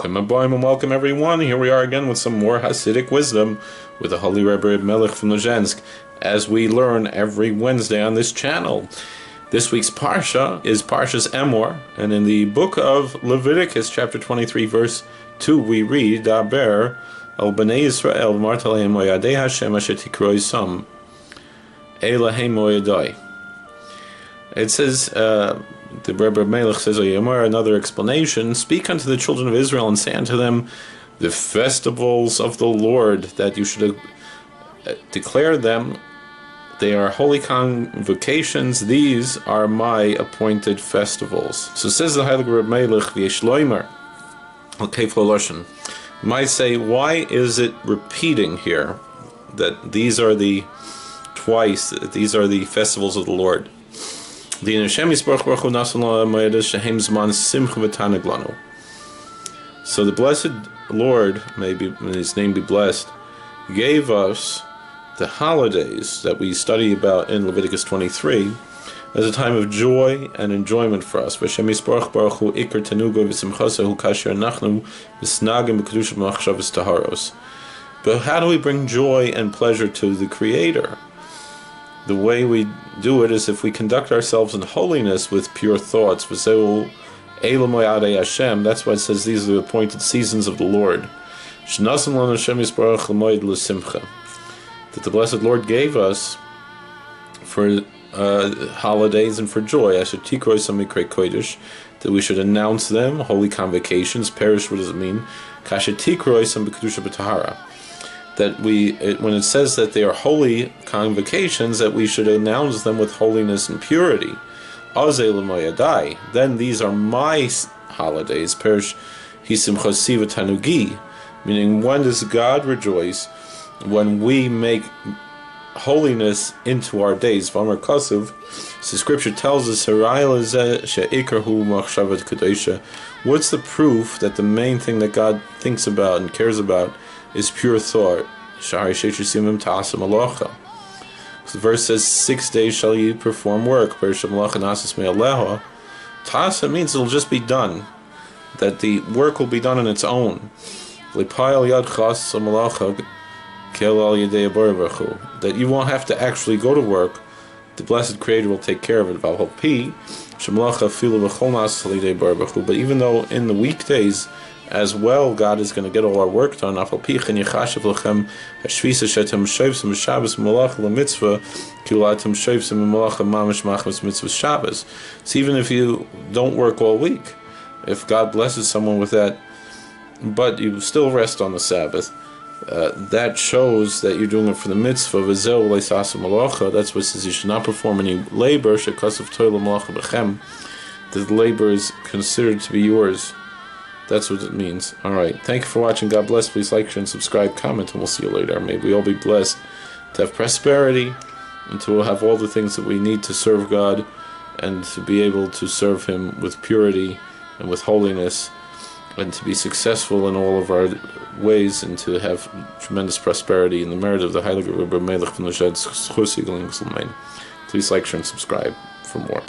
Bruchim Aboim and welcome everyone. Here we are again with some more Hasidic wisdom with the Holy Rebbe Elimelech from Lezhensk, as we learn every Wednesday on this channel. This week's Parsha is Parshas Emor, and in the book of Leviticus, chapter 23, verse 2, we read, Daber el b'nei Yisrael v'martaleim moyadei Hashem asher tikroi sam Elohim moyadei. It says, the Rebbe Elimelech says, Emor, another explanation, speak unto the children of Israel and say unto them, the festivals of the Lord, that you should declare them. They are holy convocations. These are my appointed festivals. So says the Heilige Rebbe Elimelech, V'yeshloimer, al-keflo loshen. You might say, why is it repeating here that these are the festivals of the Lord? So the blessed Lord, may his name be blessed, gave us the holidays that we study about in Leviticus 23 as a time of joy and enjoyment for us. But how do we bring joy and pleasure to the Creator? The way we do it is if we conduct ourselves in holiness with pure thoughts. That's why it says these are the appointed seasons of the Lord. That the blessed Lord gave us for holidays and for joy. That we should announce them, holy convocations. Perish, what does it mean? That when it says that they are holy convocations, that we should announce them with holiness and purity. Then these are my holidays. Perish hisimchosi v'tanugi, meaning when does God rejoice? When we make holiness into our days. V'amar kasuv, so Scripture tells us, what's the proof that the main thing that God thinks about and cares about is pure thought? So the verse says, 6 days shall you perform work. Tasa means it'll just be done, that the work will be done on its own. That you won't have to actually go to work. The blessed Creator will take care of it. But even though in the weekdays as well, God is going to get all our work done. So even if you don't work all week, if God blesses someone with that, but you still rest on the Sabbath, that shows that you're doing it for the mitzvah. That's what it says, you should not perform any labor. The labor is considered to be yours. That's what it means. Alright, thank you for watching. God bless. Please like, share, and subscribe, comment, and we'll see you later. May we all be blessed to have prosperity and to have all the things that we need to serve God and to be able to serve Him with purity and with holiness, and to be successful in all of our ways, and to have tremendous prosperity in the merit of the Heilige Rebbe Elimelech from Lezhensk. Please like, share, and subscribe for more.